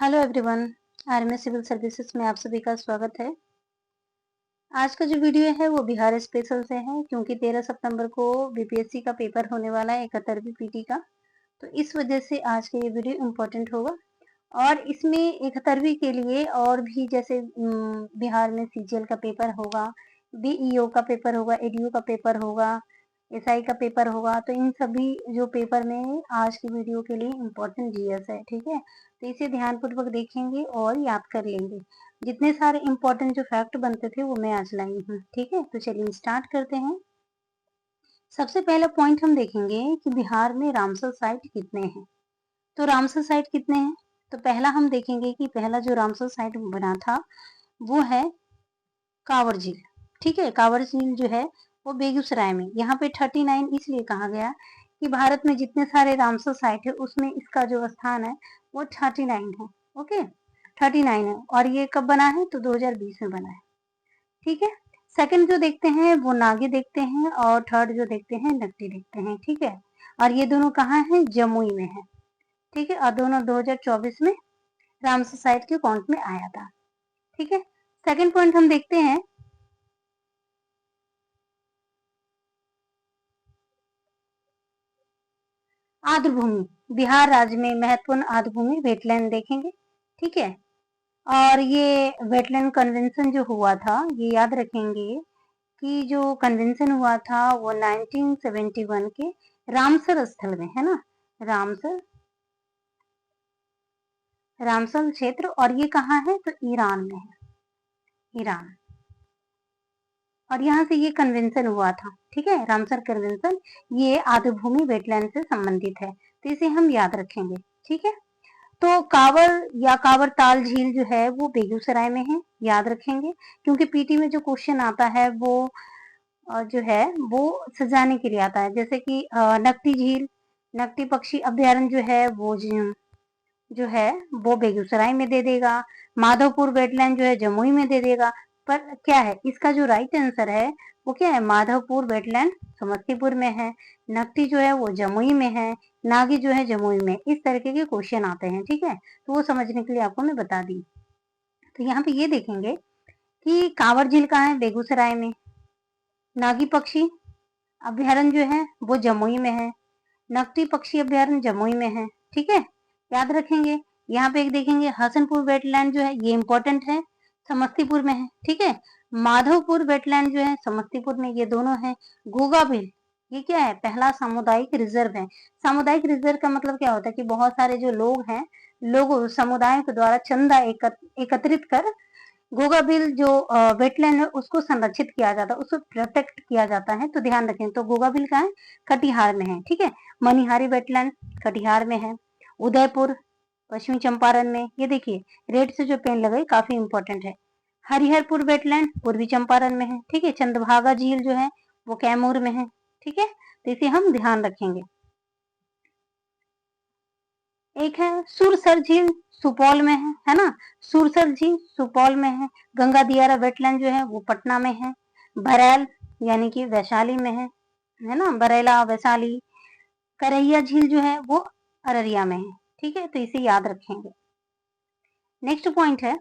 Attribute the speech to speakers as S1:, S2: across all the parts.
S1: Hello everyone, RMS civil services में आप सभी का स्वागत है। आज का जो वीडियो है वो बिहार स्पेशल से है क्योंकि 13 सितंबर को बीपीएससी का पेपर होने वाला है 71वीं पीटी का। तो इस वजह से आज का ये वीडियो इम्पोर्टेंट होगा और इसमें 71वीं के लिए और भी जैसे बिहार में सीजीएल का पेपर होगा, बीईओ का पेपर होगा, एडीओ का पेपर होगा, एसआई का पेपर होगा। तो इन सभी जो पेपर में आज की वीडियो के लिए इम्पोर्टेंट जीएस है, ठीक है। तो इसे ध्यानपूर्वक देखेंगे और याद कर लेंगे। जितने सारे इम्पोर्टेंट जो फैक्ट बनते थे वो मैं आज लाई हूँ, ठीक है। तो चलिए स्टार्ट करते हैं। सबसे पहला पॉइंट हम देखेंगे कि बिहार में रामसर साइट कितने हैं। तो रामसर साइट कितने हैं, तो पहला हम देखेंगे कि पहला जो रामसर साइट बना था वो है कांवर झील, ठीक है। कांवर झील जो है वो बेगूसराय में, यहाँ पे 39 इसलिए कहा गया कि भारत में जितने सारे रामसर साइट है उसमें इसका जो स्थान है वो 39 है, ओके 39 है। और ये कब बना है, तो 2020 में बना है, ठीक है। सेकंड जो देखते हैं वो नागी देखते हैं और थर्ड जो देखते हैं नकटी देखते हैं, ठीक है। और ये दोनों कहाँ है, जमुई में है, ठीक है। और दोनों 2024 में रामसर साइट के अकाउंट में आया था, ठीक है। सेकंड पॉइंट हम देखते हैं आर्द्रभूमि। बिहार राज्य में महत्वपूर्ण आर्द्रभूमि वेटलैंड देखेंगे, ठीक है। और ये वेटलैंड कन्वेंशन जो हुआ था, ये याद रखेंगे कि जो कन्वेंशन हुआ था वो 1971 के रामसर स्थल में है ना, रामसर रामसर क्षेत्र। और ये कहाँ है, तो ईरान में है, ईरान। और यहाँ से ये कन्वेंशन हुआ था, ठीक है, रामसर कन्वेंशन। ये आर्द्रभूमि वेटलैंड से संबंधित है, तो इसे हम याद रखेंगे, ठीक है। तो कांवर या कांवर ताल झील जो है वो बेगूसराय में है, याद रखेंगे क्योंकि पीटी में जो क्वेश्चन आता है वो जो है वो सजाने के लिए आता है। जैसे कि नकटी झील, नकटी पक्षी अभ्यारण्य जो है वो जो है वो बेगूसराय में दे देगा। माधवपुर वेटलैंड जो है जमुई में दे देगा। पर क्या है, इसका जो राइट आंसर है वो क्या है, माधवपुर वेटलैंड समस्तीपुर में है, नकटी जो है वो जमुई में है, नागी जो है जमुई में। इस तरीके के क्वेश्चन आते हैं, ठीक है। तो वो समझने के लिए आपको मैं बता दी। तो यहाँ पे ये देखेंगे कि कांवर झील कहाँ है, बेगूसराय में। नागी पक्षी अभ्यारण्य जो है वो जमुई में है, नकटी पक्षी अभ्यारण्य जमुई में है, ठीक है, याद रखेंगे। यहाँ पे एक देखेंगे हसनपुर वेटलैंड जो है ये इंपॉर्टेंट है, समस्तीपुर में है, ठीक है। माधवपुर वेटलैंड जो है समस्तीपुर में, ये दोनों है। घूगा बिल ये क्या है, पहला सामुदायिक रिजर्व है। सामुदायिक रिजर्व का मतलब क्या होता है कि बहुत सारे जो लोग हैं, लोगों समुदायों के द्वारा चंदा एकत्रित कर घोगा बिल जो वेटलैंड है उसको संरक्षित किया जाता है, उसको प्रोटेक्ट किया जाता है। तो ध्यान रखें। तो घोगा बिल कहाँ है, कटिहार में है, ठीक है। मनिहारी वेटलैंड कटिहार में है। उदयपुर पश्चिमी चंपारण में, ये देखिए रेड से जो पेन लगाई काफी इंपॉर्टेंट है। हरिहरपुर वेटलैंड पूर्वी चंपारण में है, ठीक है। चंद्रभागा झील जो है वो कैमूर में है, ठीक है। तो इसे हम ध्यान रखेंगे। एक है सुरसर झील, सुपौल में है ना। सुरसर झील सुपौल में है। गंगा दियारा वेटलैंड जो है वो पटना में है। बरैल यानी कि वैशाली में है ना, बरेला वैशाली। करैया झील जो है वो अररिया में है, ठीक है। तो इसे याद रखेंगे। नेक्स्ट पॉइंट है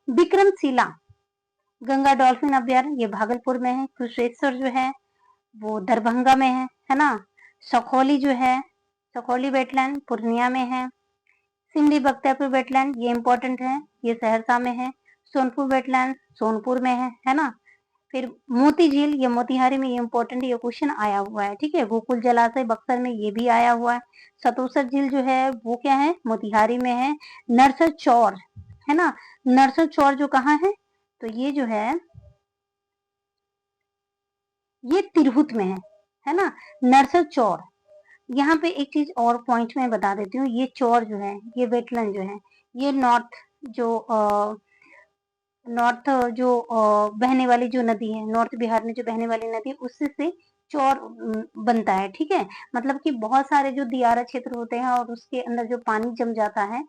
S1: विक्रमशिला गंगा डॉल्फिन अभ्यारण्य, ये भागलपुर में है। कुशेश्वर जो है वो दरभंगा में है ना। सखोली जो है, सखोली वेटलैंड पूर्णिया में है। सिमली बख्तियारपुर वेटलैंड ये इंपॉर्टेंट है, ये सहरसा में है। सोनपुर वेटलैंड सोनपुर में है ना। फिर मोती झील ये मोतिहारी में, ये इंपॉर्टेंट, ये क्वेश्चन आया हुआ है, ठीक है। गोकुल जलाशय बक्सर में, ये भी आया हुआ है। सतोसर झील जो है वो क्या है, मोतिहारी में है। नरसर चौर है ना, नरसर चौर जो कहाँ है, तो ये जो है ये तिरहुत में है ना, नरसर चौर। यहाँ पे एक चीज और पॉइंट में बता देती हूँ, ये चौर जो है, ये वेटलैंड जो है, ये नॉर्थ जो बहने वाली जो नदी है, नॉर्थ बिहार में जो बहने वाली नदी, उससे से चौर बनता है, ठीक है। मतलब कि बहुत सारे जो दियारा क्षेत्र होते हैं और उसके अंदर जो पानी जम जाता है,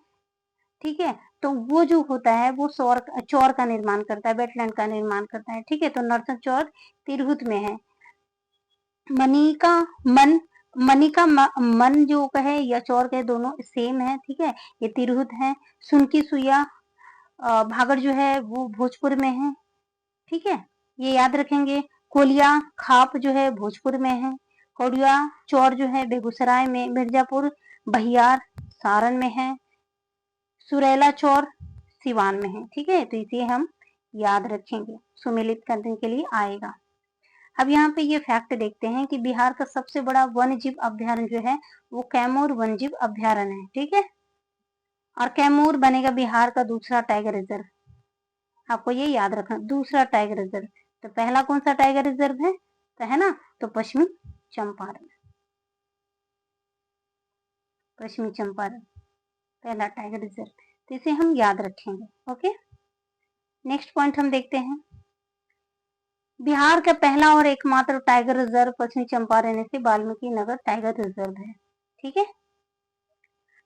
S1: ठीक है, तो वो जो होता है वो चौर का निर्माण करता है, वेटलैंड का निर्माण करता है, ठीक है। तो नॉर्थन चौर तिरहुत में है। मनी का मन मनी का मन जो कहे या चौर कहे दोनों सेम है, ठीक है। ये तिरहुत है। सुन की सुइया भागड़ जो है वो भोजपुर में है, ठीक है, ये याद रखेंगे। कोलिया खाप जो है भोजपुर में है। कौड़िया चौर जो है बेगूसराय में। मिर्जापुर बहियार सारण में है। सुरेला चौर सिवान में है, ठीक है। तो इसे हम याद रखेंगे, सुमेलित करने के लिए आएगा। अब यहाँ पे ये फैक्ट देखते हैं कि बिहार का सबसे बड़ा वन्य जीव अभ्यारण्य जो है वो कैमूर वन्य जीव अभ्यारण्य है, ठीक है। और कैमूर बनेगा बिहार का दूसरा टाइगर रिजर्व, आपको ये याद रखना, दूसरा टाइगर रिजर्व। तो पहला कौन सा टाइगर रिजर्व है, तो है ना, तो पश्चिमी चंपारण, पश्चिमी चंपारण पहला टाइगर रिजर्व, तो इसे हम याद रखेंगे। ओके, नेक्स्ट पॉइंट हम देखते हैं। बिहार का पहला और एकमात्र टाइगर रिजर्व पश्चिमी चंपारण से वाल्मीकि नगर टाइगर रिजर्व है, ठीक है।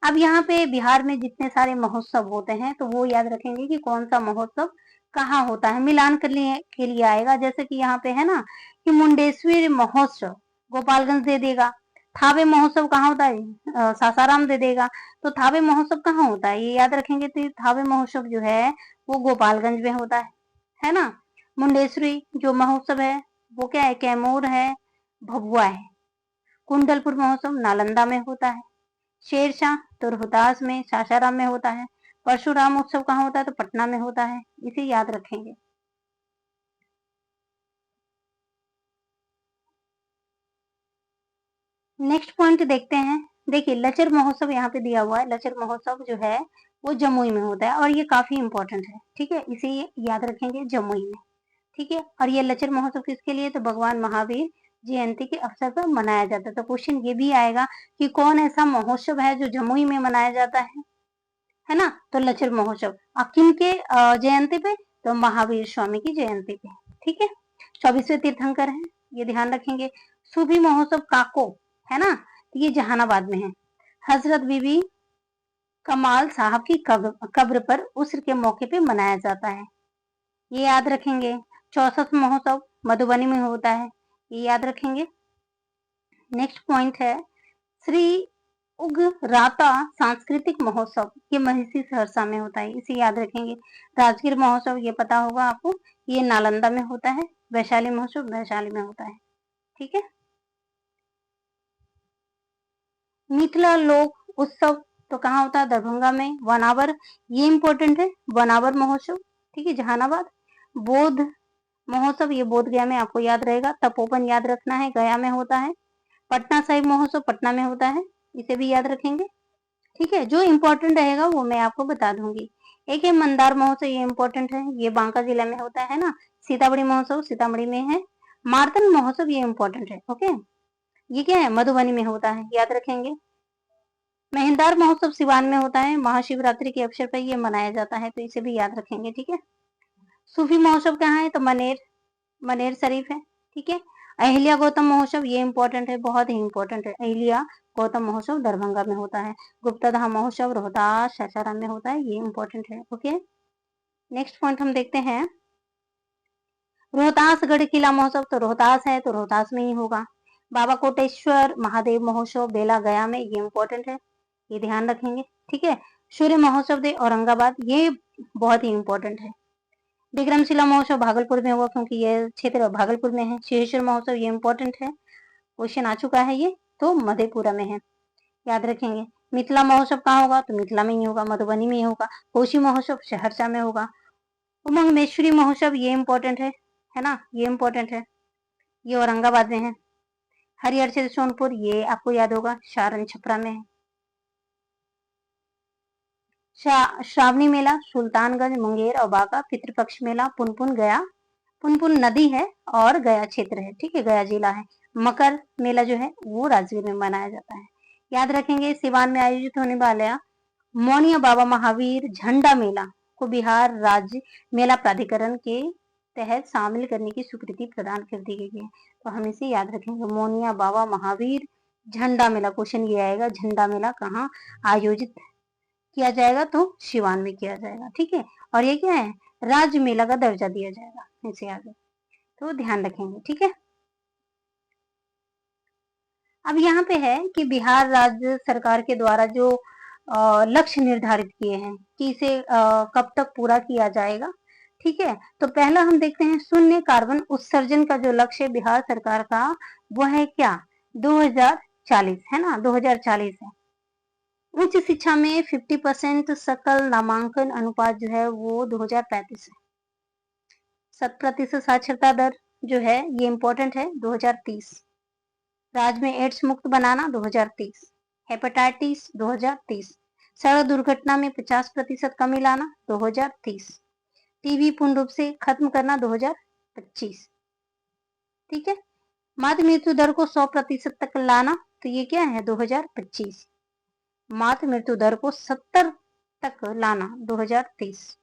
S1: अब यहाँ पे बिहार में जितने सारे महोत्सव होते हैं तो वो याद रखेंगे कि कौन सा महोत्सव कहाँ होता है, मिलान करने के लिए आएगा। जैसे कि यहाँ पे है ना कि मुंडेश्वरी महोत्सव गोपालगंज दे देगा। थावे महोत्सव कहाँ होता है, सासाराम दे देगा। तो थावे महोत्सव कहाँ होता है, ये याद रखेंगे। तो थावे महोत्सव जो है वो गोपालगंज में होता है ना। मुंडेश्वरी जो महोत्सव है वो क्या है, कैमूर है, भभुआ है। कुंडलपुर महोत्सव नालंदा में होता है। शेरशाह तो रोहतास में सासाराम में होता है। परशुराम उत्सव कहाँ होता है, तो पटना में होता है, इसे याद रखेंगे। नेक्स्ट पॉइंट देखते हैं। देखिए लचर महोत्सव यहाँ पे दिया हुआ है। लचर महोत्सव जो है वो जमुई में होता है और ये काफी इंपॉर्टेंट है, ठीक है, इसे याद रखेंगे जमुई में, ठीक है। और ये लचर महोत्सव किसके लिए, तो भगवान महावीर जयंती के अवसर पर मनाया जाता है। तो क्वेश्चन ये भी आएगा कि कौन ऐसा महोत्सव है जो जमुई में मनाया जाता है ना। तो लचर महोत्सव किन के जयंती पे, तो महावीर स्वामी की जयंती पे, ठीक है। 24वें तीर्थंकर है, ये ध्यान रखेंगे। सूफी महोत्सव काको है ना, तो ये जहानाबाद में है। हजरत बीबी कमाल साहब की कब्र पर उस्र के मौके पे मनाया जाता है, ये याद रखेंगे। 64 महोत्सव मधुबनी में होता है, ये याद रखेंगे। नेक्स्ट पॉइंट है श्री उग्रराता सांस्कृतिक महोत्सव, ये महिषी सहरसा में होता है, इसे याद रखेंगे। राजगीर महोत्सव ये पता होगा आपको, ये नालंदा में होता है। वैशाली महोत्सव वैशाली में होता है, ठीक है। मिथिला लोक उत्सव तो कहाँ होता है, दरभंगा में। वनावर ये इंपॉर्टेंट है, वनावर महोत्सव, ठीक है, जहानाबाद। बौद्ध महोत्सव ये बोध गया में, आपको याद रहेगा। तपोवन याद रखना है, गया में होता है। पटना साहिब महोत्सव पटना में होता है, इसे भी याद रखेंगे, ठीक है। जो इम्पोर्टेंट रहेगा वो मैं आपको बता दूंगी। एक है मंदार महोत्सव, ये इम्पोर्टेंट है, ये बांका जिला में होता है ना। सीतामढ़ी महोत्सव सीतामढ़ी में है। मार्तन महोत्सव ये इम्पोर्टेंट है, ओके, ये क्या है, मधुबनी में होता है, याद रखेंगे। महेंदार महोत्सव सिवान में होता है, महाशिवरात्रि के अवसर पर ये मनाया जाता है, तो इसे भी याद रखेंगे, ठीक है। सूफी महोत्सव कहाँ है, तो मनेर, मनेर शरीफ है, ठीक है। अहिल्या गौतम महोत्सव ये इंपॉर्टेंट है, बहुत ही इंपॉर्टेंट है। अहिल्या गौतम महोत्सव दरभंगा में होता है। गुप्ता धाम महोत्सव रोहतास सासाराम में होता है, ये इंपॉर्टेंट है, ओके। नेक्स्ट पॉइंट हम देखते हैं। रोहतासगढ़ किला महोत्सव तो रोहतास है, तो रोहतास में ही होगा। बाबा कोटेश्वर महादेव महोत्सव बेला गया में, ये इंपॉर्टेंट है, ये ध्यान रखेंगे, ठीक है। सूर्य महोत्सव दे औरंगाबाद, ये बहुत ही इंपॉर्टेंट है। विक्रमशिला महोत्सव भागलपुर में होगा, क्योंकि ये क्षेत्र भागलपुर में है। सिंहेश्वर महोत्सव ये इंपॉर्टेंट है, क्वेश्चन आ चुका है ये, तो मधेपुरा में है, याद रखेंगे। मिथिला महोत्सव कहाँ होगा, तो मिथिला में ही होगा, मधुबनी में ही होगा। कोशी महोत्सव सहरसा में होगा। उमंग महेश्वरी महोत्सव ये इंपॉर्टेंट है ना, ये इंपॉर्टेंट है, ये औरंगाबाद में है। हरिहर से सोनपुर ये आपको याद होगा, सारण छपरा में है। श्रावणी मेला सुल्तानगंज मुंगेर और बांका। पितृपक्ष मेला पुनपुन गया, पुनपुन नदी है और गया क्षेत्र है, ठीक है, गया जिला है। मकर मेला जो है वो राजगीर में मनाया जाता है, याद रखेंगे। सिवान में आयोजित होने वाला मौनिया बाबा महावीर झंडा मेला को बिहार राज्य मेला प्राधिकरण के तहत शामिल करने की स्वीकृति प्रदान कर दी गई है, तो हम इसे याद रखेंगे। मौनिया बाबा महावीर झंडा मेला, क्वेश्चन ये आएगा, झंडा मेला कहाँ आयोजित किया जाएगा, तो सिवान में किया जाएगा, ठीक है। और ये क्या है, राज्य मेला का दर्जा दिया जाएगा इसे आगे, तो ध्यान रखेंगे, ठीक है। अब यहाँ पे है कि बिहार राज्य सरकार के द्वारा जो लक्ष्य निर्धारित किए हैं कि इसे कब तक पूरा किया जाएगा, ठीक है। तो पहला हम देखते हैं शून्य कार्बन उत्सर्जन का जो लक्ष्य है बिहार सरकार का, वो है क्या, 2040 है ना, 2040 है। उच्च शिक्षा में 50% सकल नामांकन अनुपात जो है वो 2035 है। 100% साक्षरता दर जो है ये इम्पोर्टेंट है, 2030। राज्य में एड्स मुक्त बनाना 2030, हेपेटाइटिस 2030, सड़क दुर्घटना में 50% कमी लाना 2030, टीबी पूर्ण रूप से खत्म करना 2025, ठीक है। मातृ मृत्यु दर को 100% तक लाना, तो ये क्या है 2025। मातृ मृत्यु दर को 70 तक लाना 2030।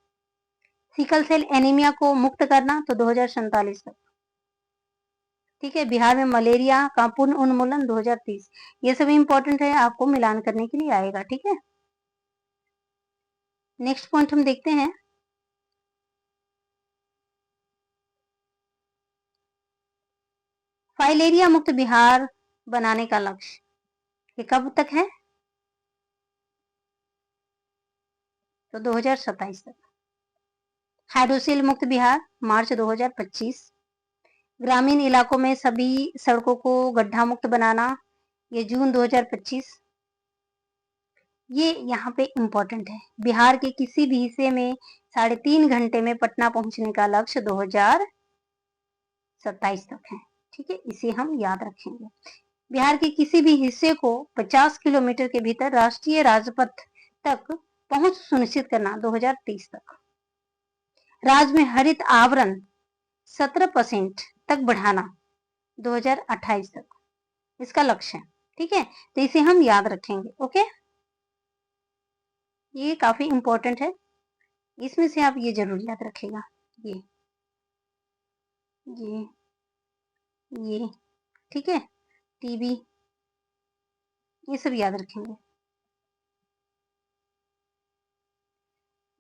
S1: सिकल सेल एनीमिया को मुक्त करना तो 2047 तक, ठीक है। बिहार में मलेरिया का पूर्ण उन्मूलन 2030। ये सभी इंपॉर्टेंट है, आपको मिलान करने के लिए आएगा, ठीक है। नेक्स्ट पॉइंट हम देखते हैं, फाइलेरिया मुक्त बिहार बनाने का लक्ष्य, ये कब तक है, तो 2027 तक। हाइड्रोसिल मुक्त बिहार मार्च 2025। ग्रामीण इलाकों में सभी सड़कों को गड्ढा मुक्त बनाना, ये जून 2025। ये यहाँ पे इम्पोर्टेंट है, बिहार के किसी भी हिस्से में 3.5 घंटे में पटना पहुंचने का लक्ष्य 2027 तक है, ठीक है। इसे हम याद रखेंगे। बिहार के किसी भी हिस्से को 50 किलोमीटर के भीतर राष्ट्रीय राजपथ तक पहुंच सुनिश्चित करना 2030 तक। राज्य में हरित आवरण 17% तक बढ़ाना 2028 तक, इसका लक्ष्य है, ठीक है। तो इसे हम याद रखेंगे, ओके। ये काफी इंपॉर्टेंट है, इसमें से आप ये जरूर याद रखेगा, ये ये ठीक है, टीबी, ये सब याद रखेंगे।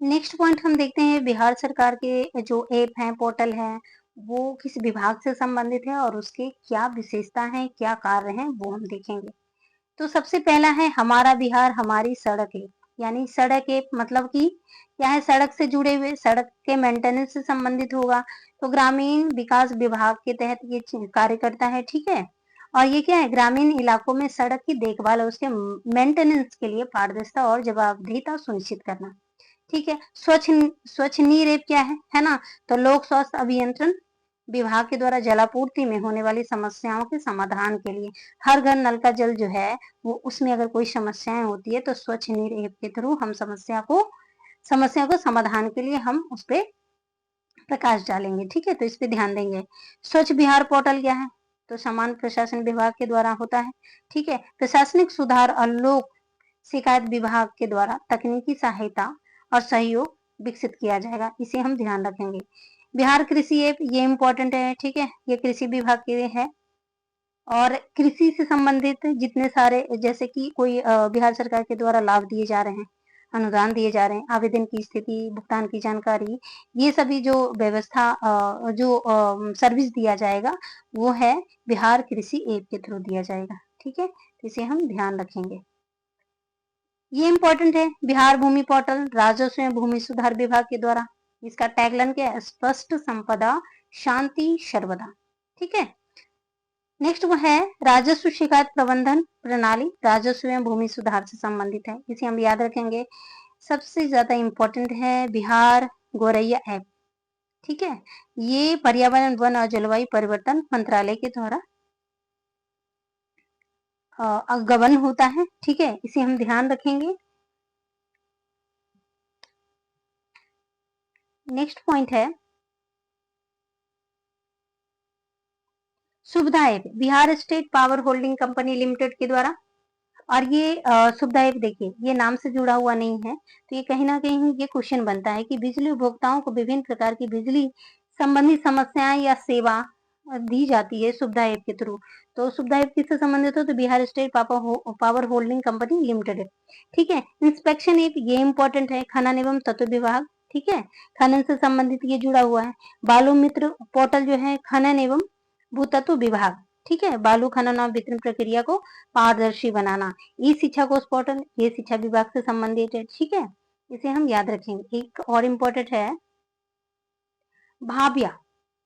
S1: नेक्स्ट पॉइंट हम देखते हैं, बिहार सरकार के जो ऐप हैं, पोर्टल है, वो किस विभाग से संबंधित है और उसके क्या विशेषता है, क्या कार्य हैं, वो हम देखेंगे। तो सबसे पहला है हमारा बिहार हमारी सड़क ऐप, यानी सड़क ऐप मतलब कि क्या है, सड़क से जुड़े हुए, सड़क के मेंटेनेंस से संबंधित होगा। तो ग्रामीण विकास विभाग के तहत ये कार्य करता है, ठीक है। और ये क्या है, ग्रामीण इलाकों में सड़क की देखभाल और उसके मेंटेनेंस के लिए पारदर्शिता और जवाबदेहिता सुनिश्चित करना, ठीक है। स्वच्छ नीर ऐप क्या है ना, तो लोक स्वास्थ्य अभियंत्रण विभाग के द्वारा जलापूर्ति में होने वाली समस्याओं के समाधान के लिए, हर घर नल का जल जो है वो, उसमें अगर कोई समस्याएं होती है तो स्वच्छ नीर ऐप के थ्रू हम समस्या को समाधान के लिए हम उस पर प्रकाश डालेंगे, ठीक है। तो इस पे ध्यान देंगे। स्वच्छ बिहार पोर्टल क्या है, तो सामान्य प्रशासन विभाग के द्वारा होता है, ठीक है। प्रशासनिक सुधार और लोक शिकायत विभाग के द्वारा तकनीकी सहायता और सहयोग विकसित किया जाएगा, इसे हम ध्यान रखेंगे। बिहार कृषि ऐप, ये इम्पोर्टेंट है, ठीक है, ये कृषि विभाग के है। और कृषि से संबंधित जितने सारे, जैसे कि कोई बिहार सरकार के द्वारा लाभ दिए जा रहे हैं, अनुदान दिए जा रहे हैं, आवेदन की स्थिति, भुगतान की जानकारी, ये सभी जो व्यवस्था, जो सर्विस दिया जाएगा वो है बिहार कृषि ऐप के थ्रू दिया जाएगा, ठीक है। इसे हम ध्यान रखेंगे। ये इंपॉर्टेंट है, बिहार भूमि पोर्टल राजस्व एवं भूमि सुधार विभाग के द्वारा, इसका टैगलाइन क्या है, स्पष्ट संपदा शांति सर्वदा, ठीक है। नेक्स्ट वो है राजस्व शिकायत प्रबंधन प्रणाली, राजस्व एवं भूमि सुधार से संबंधित है, इसे हम याद रखेंगे। सबसे ज्यादा इंपॉर्टेंट है बिहार गोरैया ऐप, ठीक है। ये पर्यावरण वन और जलवायु परिवर्तन मंत्रालय के द्वारा गवर्न होता है, ठीक है, इसे हम ध्यान रखेंगे। नेक्स्ट पॉइंट है सुविधा app, Bihar state power holding company limited के द्वारा। और ये सुविधा ऐप देखिए, ये नाम से जुड़ा हुआ नहीं है, तो ये कहीं ना कहीं ये क्वेश्चन बनता है कि बिजली उपभोक्ताओं को विभिन्न प्रकार की बिजली संबंधी समस्याएं या सेवा दी जाती है सुविधा ऐप के थ्रू। तो सुविधा ऐप किससे संबंधित हो, तो Bihar state power holding company limited है, ठीक है। इंस्पेक्शन ऐप, ये इंपॉर्टेंट है, खनन एवं तत्व विभाग, ठीक है, खनन से संबंधित ये जुड़ा हुआ है। बालू मित्र पोर्टल जो है खनन एवं भूतत्व विभाग, ठीक है, बालू खनन और वितरण प्रक्रिया को पारदर्शी बनाना, ई शिक्षा कोष पोर्टल, ये शिक्षा विभाग से संबंधित है, ठीक है, इसे हम याद रखेंगे। एक और इम्पोर्टेंट है भाव्या,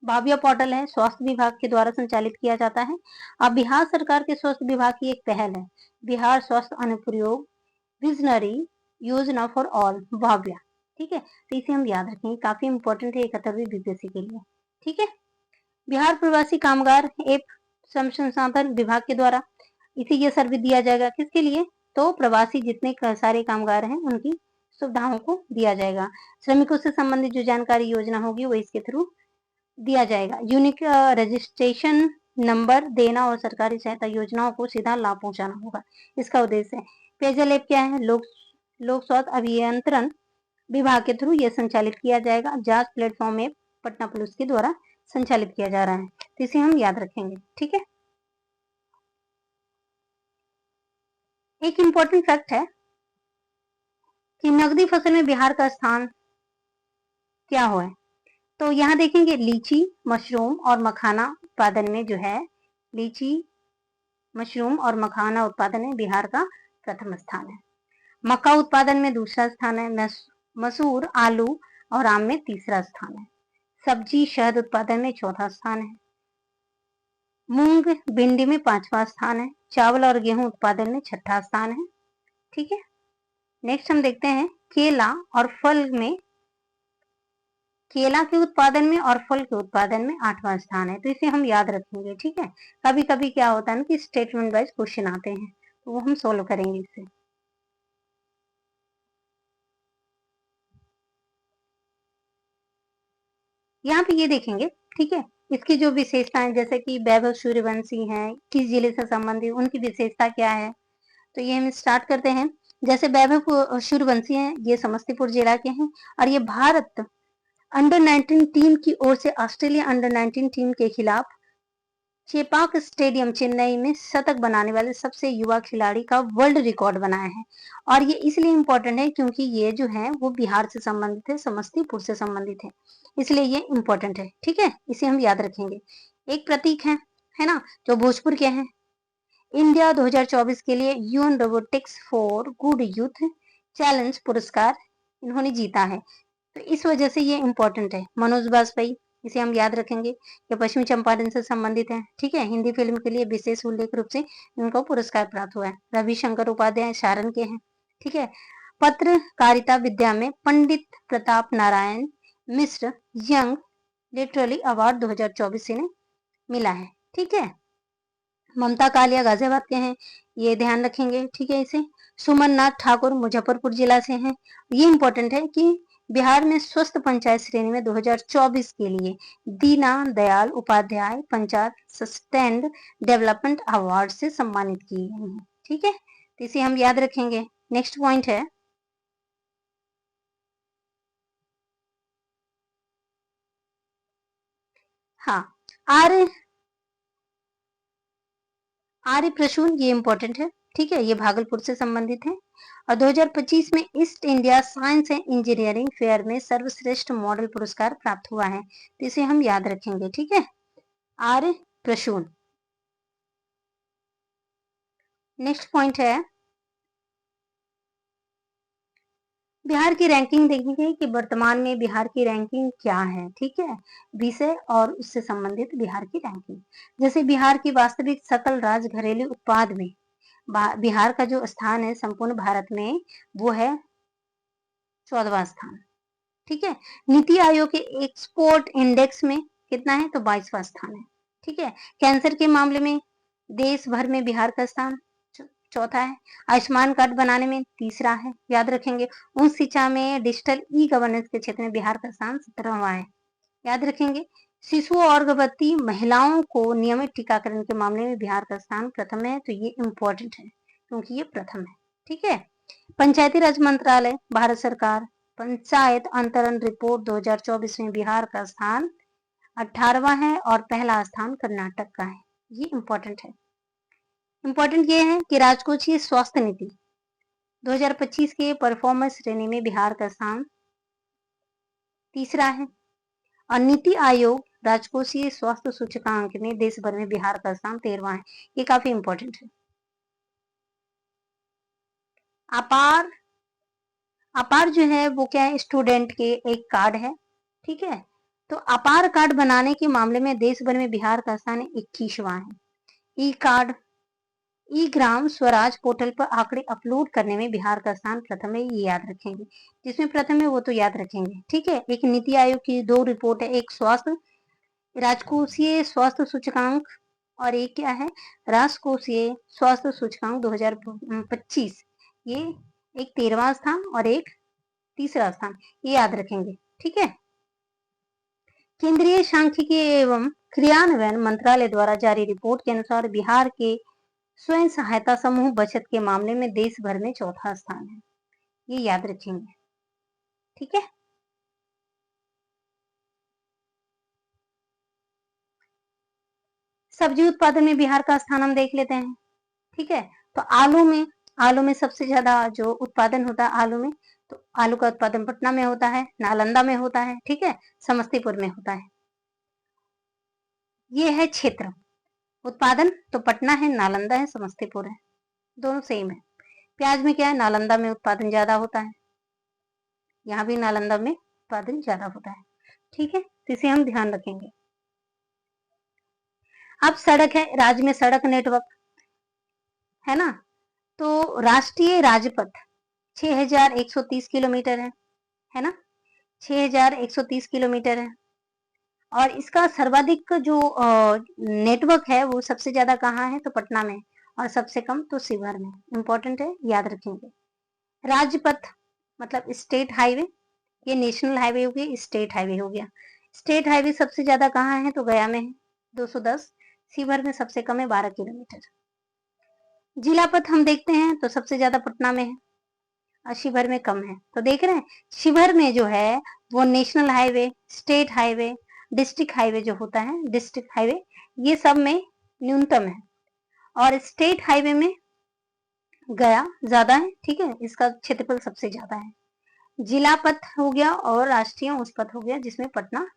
S1: भाव्या पोर्टल है, स्वास्थ्य विभाग के द्वारा संचालित किया जाता है। अब बिहार सरकार के स्वास्थ्य विभाग की एक पहल है, बिहार स्वास्थ्य अनुप्रयोग विजनरी योजना फॉर ऑल, भाव्या, ठीक है, तो इसे हम याद रखेंगे, काफी इंपॉर्टेंट है 71वीं बीपीएससी के लिए, ठीक है। बिहार प्रवासी कामगार एवं श्रम संसाधन विभाग के द्वारा इसे ये सर्विस दिया जाएगा, किसके लिए, तो प्रवासी जितने सारे कामगार हैं उनकी सुविधाओं को दिया जाएगा। श्रमिकों से संबंधित जो जानकारी योजना होगी वो इसके थ्रू दिया जाएगा। यूनिक रजिस्ट्रेशन नंबर देना और सरकारी सहायता योजनाओं को सीधा लाभ पहुंचाना होगा, इसका उद्देश्य है। पेयजल ऐप क्या है, लोक स्वास्थ्य अभियंत्रण विभाग के थ्रू यह संचालित किया जाएगा। जांच प्लेटफॉर्म ऐप पटना पुलिस के द्वारा संचालित किया जा रहा है, तो इसे हम याद रखेंगे, ठीक है। एक इंपॉर्टेंट फैक्ट है कि नकदी फसल में बिहार का स्थान क्या हुआ है, तो यहाँ देखेंगे लीची, मशरूम और मखाना उत्पादन में जो है, लीची, मशरूम और मखाना उत्पादन में बिहार का प्रथम स्थान है। मक्का उत्पादन में दूसरा स्थान है, मसूर, आलू और आम में तीसरा स्थान है। सब्जी शहद उत्पादन में चौथा स्थान है। मूंग भिंडी में पांचवा स्थान है। चावल और गेहूं उत्पादन में छठा स्थान है, ठीक है। नेक्स्ट हम देखते हैं केला और फल में, केला के उत्पादन में और फल के उत्पादन में 8वां स्थान है, तो इसे हम याद रखेंगे, ठीक है। कभी कभी क्या होता है ना कि स्टेटमेंट वाइज क्वेश्चन आते हैं, तो वो हम सोल्व करेंगे इससे। यहाँ पे ये देखेंगे, ठीक है, इसकी जो विशेषताएं, जैसे कि वैभव सूर्यवंशी हैं, किस जिले से संबंधित, उनकी विशेषता क्या है, तो ये हम स्टार्ट करते हैं। जैसे वैभव सूर्यवंशी हैं, ये समस्तीपुर जिला के हैं और ये भारत अंडर 19 टीम की ओर से ऑस्ट्रेलिया अंडर 19 टीम के खिलाफ चेपाक स्टेडियम चेन्नई में शतक बनाने वाले सबसे युवा खिलाड़ी का वर्ल्ड रिकॉर्ड बनाया है। और ये इसलिए इम्पोर्टेंट है क्योंकि ये जो है वो बिहार से संबंधित है, समस्तीपुर से संबंधित है, इसलिए ये इम्पोर्टेंट है, ठीक है, इसे हम याद रखेंगे। एक प्रतीक है ना, जो भोजपुर के हैं। इंडिया 2024 के लिए UN robotics for good youth challenge पुरस्कार इन्होंने जीता है, तो इस वजह से ये इम्पोर्टेंट है। मनोज बाजपेयी, इसे हम याद रखेंगे, ये पश्चिमी चंपारण से संबंधित है, ठीक है। हिंदी फिल्म के लिए विशेष उल्लेख रूप से इनको पुरस्कार प्राप्त हुआ है। रविशंकर उपाध्याय सारण के हैं, ठीक है। पत्रकारिता विद्या में पंडित Pratap Narayan Mishra young literary award 2024 से मिला है, ठीक है। ममता कालिया गाजियाबाद के हैं, ये ध्यान रखेंगे, ठीक है। इसे सुमन नाथ ठाकुर मुजफ्फरपुर जिला से हैं। ये इंपॉर्टेंट है कि बिहार में स्वस्थ पंचायत श्रेणी में 2024 के लिए Deena Dayal Upadhyay panchayat sustained development award से सम्मानित किए गए हैं, ठीक है, तो इसे हम याद रखेंगे। नेक्स्ट पॉइंट है हाँ, आर्य प्रसून, ये इंपॉर्टेंट है, ठीक है, ये भागलपुर से संबंधित है। और 2025 में east India science and engineering fair में सर्वश्रेष्ठ मॉडल पुरस्कार प्राप्त हुआ है, तो इसे हम याद रखेंगे, ठीक है, आर्य प्रसून। नेक्स्ट पॉइंट है बिहार की रैंकिंग, देखेंगे कि वर्तमान में बिहार की रैंकिंग क्या है, ठीक है, विषय और उससे संबंधित बिहार की रैंकिंग। जैसे बिहार की वास्तविक सकल राज्य घरेलू उत्पाद में बिहार का जो स्थान है संपूर्ण भारत में वो है 14वां स्थान, ठीक है। नीति आयोग के एक्सपोर्ट इंडेक्स में कितना है, तो 22वां स्थान है, ठीक है। कैंसर के मामले में देश भर में बिहार का स्थान चौथा है। आयुष्मान कार्ड बनाने में तीसरा है, याद रखेंगे। उच्च शिक्षा में डिजिटल ई गवर्नेंस के क्षेत्र में बिहार का स्थान 17वां है, याद रखेंगे। शिशु और गर्भवती महिलाओं को नियमित टीकाकरण के मामले में बिहार का स्थान प्रथम है, तो ये इंपॉर्टेंट है क्योंकि ये प्रथम है, ठीक है। पंचायती राज मंत्रालय भारत सरकार पंचायत अंतरण रिपोर्ट 2024 में बिहार का स्थान 18वां है और पहला स्थान कर्नाटक का है, ये इंपॉर्टेंट है। इंपॉर्टेंट ये है कि राजकोषीय स्वास्थ्य नीति 2025 के परफॉर्मेंस श्रेणी में बिहार का स्थान तीसरा है और नीति आयोग राजकोषीय स्वास्थ्य सूचकांक में देश भर में बिहार का स्थान 13वां है। ये काफी इंपॉर्टेंट है। अपार जो है वो क्या है, स्टूडेंट के एक कार्ड है, ठीक है। तो अपार कार्ड बनाने के मामले में देश भर में बिहार का स्थान 21वां है। ई कार्ड, ई ग्राम स्वराज पोर्टल पर आंकड़े अपलोड करने में बिहार का स्थान प्रथम है, ये याद रखेंगे। जिसमें प्रथम है वो तो याद रखेंगे, ठीक है। एक नीति आयोग की 2 रिपोर्ट है, एक राजकोषीय स्वास्थ्य सूचकांक और एक क्या है, राजकोषीय स्वास्थ्य सूचकांक 2025। ये एक 13वां स्थान और एक तीसरा स्थान, ये याद रखेंगे, ठीक है। केंद्रीय सांख्यिकी एवं क्रियान्वयन मंत्रालय द्वारा जारी रिपोर्ट के अनुसार बिहार के स्वयं सहायता समूह बचत के मामले में देश भर में 4था स्थान है, ये याद रखेंगे, ठीक है। सब्जी उत्पादन में बिहार का स्थान हम देख लेते हैं, ठीक है। तो आलू में सबसे ज्यादा जो उत्पादन होता है आलू में, तो आलू का उत्पादन पटना में होता है, नालंदा में होता है, ठीक है, समस्तीपुर में होता है। ये है क्षेत्र उत्पादन, तो पटना है, नालंदा है, समस्तीपुर है, दोनों सेम है। प्याज में क्या है, नालंदा में उत्पादन ज्यादा होता है, यहाँ भी नालंदा में उत्पादन ज्यादा होता है, ठीक है। तो इसे हम ध्यान रखेंगे। अब सड़क है, राज्य में सड़क नेटवर्क है ना, तो राष्ट्रीय राजपथ 6130 किलोमीटर है ना, 6130 किलोमीटर है। और इसका सर्वाधिक जो नेटवर्क है वो सबसे ज्यादा कहाँ है, तो पटना में, और सबसे कम तो शिवहर में। इंपॉर्टेंट है, याद रखेंगे। राजपथ मतलब स्टेट हाईवे, ये नेशनल हाईवे हो गया, स्टेट हाईवे हो गया। स्टेट हाईवे सबसे ज्यादा कहाँ है, तो गया में है 210, शिवहर में सबसे कम है 12 किलोमीटर। जिला पथ हम देखते हैं तो सबसे ज्यादा पटना में है और शिवहर में कम है। तो देख रहे हैं शिवहर में जो है वो national highway, state highway, district highway जो होता है, डिस्ट्रिक्ट हाईवे, ये सब में न्यूनतम है, और स्टेट हाईवे में गया ज्यादा है, ठीक है, इसका क्षेत्रफल सबसे ज्यादा है। जिला पथ हो गया और राष्ट्रीय उच्च पथ हो गया, जिसमें पटना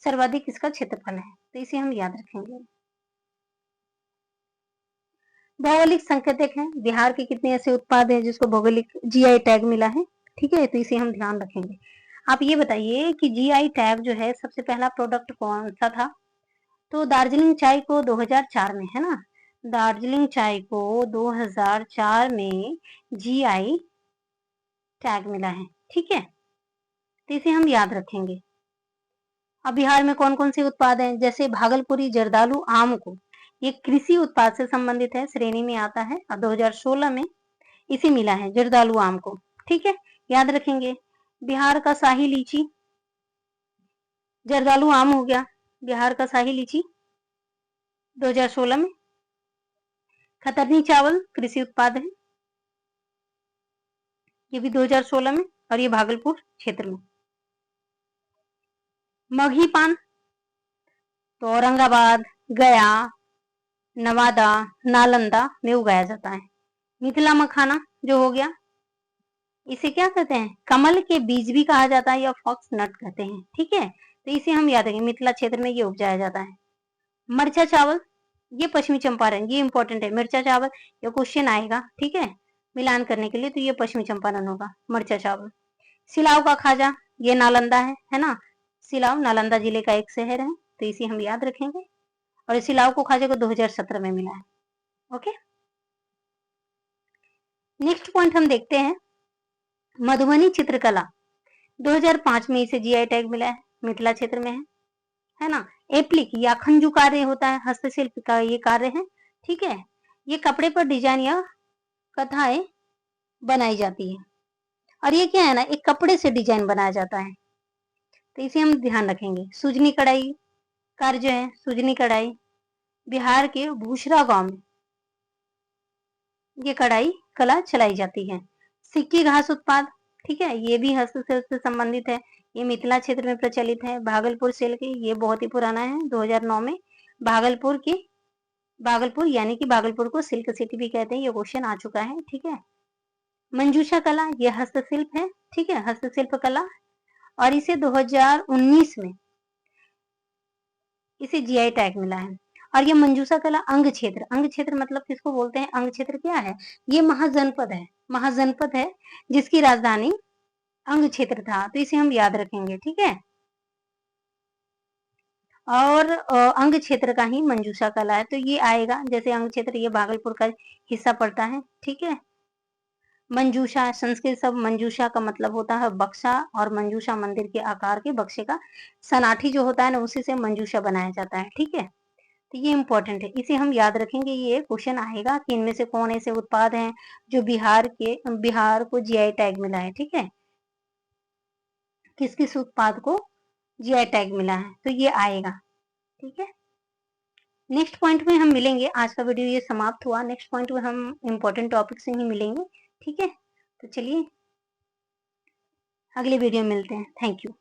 S1: सर्वाधिक इसका क्षेत्रफल है, तो इसे हम याद रखेंगे। भौगोलिक संकेतक है, बिहार के कितने ऐसे उत्पाद हैं जिसको भौगोलिक जीआई टैग मिला है, ठीक है, तो इसे हम ध्यान रखेंगे। आप ये बताइए कि जीआई टैग जो है सबसे पहला प्रोडक्ट कौन सा था, तो दार्जिलिंग चाय को 2004 में, है ना, दार्जिलिंग चाय को 2004 में जीआई टैग मिला है, ठीक है, तो इसे हम याद रखेंगे। अब बिहार में कौन कौन से उत्पाद हैं, जैसे भागलपुरी जर्दालू आम को, ये कृषि उत्पाद से संबंधित है, श्रेणी में आता है, और 2016 में इसे मिला है जर्दालू आम को, ठीक है, याद रखेंगे। बिहार का शाही लीची, जर्दालू आम हो गया, बिहार का शाही लीची 2016 में। खतरनी चावल कृषि उत्पाद है, ये भी 2016 में, और ये भागलपुर क्षेत्र में। मगही पान तो औरंगाबाद, गया, नवादा, नालंदा में उगाया जाता है। मिथिला मखाना जो हो गया, इसे क्या कहते हैं, कमल के बीज भी कहा जाता है या फॉक्स नट कहते हैं, ठीक है, तो इसे हम याद रखेंगे, मिथिला क्षेत्र में ये उपजाया जाता है। मरचा चावल, ये पश्चिमी चंपारण, ये इंपॉर्टेंट है, मिर्चा चावल, ये क्वेश्चन आएगा, ठीक है, मिलान करने के लिए, तो ये पश्चिमी चंपारण होगा, मरचा चावल। सिलाव का खाजा, ये नालंदा है ना, सिलाव नालंदा जिले का एक शहर है, तो इसे हम याद रखेंगे, और सिलाव को खाजा को 2017 में मिला है, ओके। नेक्स्ट पॉइंट हम देखते हैं, मधुबनी चित्रकला 2005 में इसे जीआई टैग मिला है, मिथिला क्षेत्र में है ना। एप्लिक या खंजू कार्य होता है, हस्तशिल्प का ये कार्य है, ठीक है, ये कपड़े पर डिजाइन या कथाएं बनाई जाती है, और ये क्या है ना, एक कपड़े से डिजाइन बनाया जाता है, तो इसे हम ध्यान रखेंगे। सुजनी कढ़ाई कार्य जो है, सुजनी कढ़ाई बिहार के भूसरा गांव में ये कढ़ाई कला चलाई जाती है। सिक्की घास उत्पाद, ठीक है, ये भी हस्तशिल्प से संबंधित है, ये मिथिला क्षेत्र में प्रचलित है। भागलपुर सिल्क, ये बहुत ही पुराना है, 2009 में भागलपुर यानी कि भागलपुर को सिल्क सिटी भी कहते हैं, ये क्वेश्चन आ चुका है, ठीक है। मंजूषा कला, ये हस्तशिल्प है, ठीक है, हस्तशिल्प कला, और इसे 2019 में इसे जीआई टैग मिला है। और ये मंजूषा कला अंग क्षेत्र मतलब किसको बोलते हैं? अंग क्षेत्र क्या है? ये महाजनपद है जिसकी राजधानी अंग क्षेत्र था, तो इसे हम याद रखेंगे, ठीक है। और अंग क्षेत्र का ही मंजूषा कला है, तो ये आएगा। जैसे अंग क्षेत्र ये भागलपुर का हिस्सा पड़ता है, ठीक है। मंजूषा, संस्कृत शब्द मंजूषा का मतलब होता है बक्सा, और मंजूषा मंदिर के आकार के बक्से का सनाठी जो होता है ना, उसी से मंजूषा बनाया जाता है, ठीक है। तो ये इंपॉर्टेंट है, इसे हम याद रखेंगे। ये क्वेश्चन आएगा कि इनमें से कौन ऐसे उत्पाद हैं जो बिहार को जीआई टैग मिला है, ठीक है। किस किस उत्पाद को जीआई टैग मिला है, तो ये आएगा, ठीक है। नेक्स्ट पॉइंट में हम मिलेंगे। आज का वीडियो ये समाप्त हुआ। नेक्स्ट पॉइंट में हम इम्पोर्टेंट टॉपिक से ही मिलेंगे, ठीक है। तो चलिए अगले वीडियो में मिलते हैं। Thank you.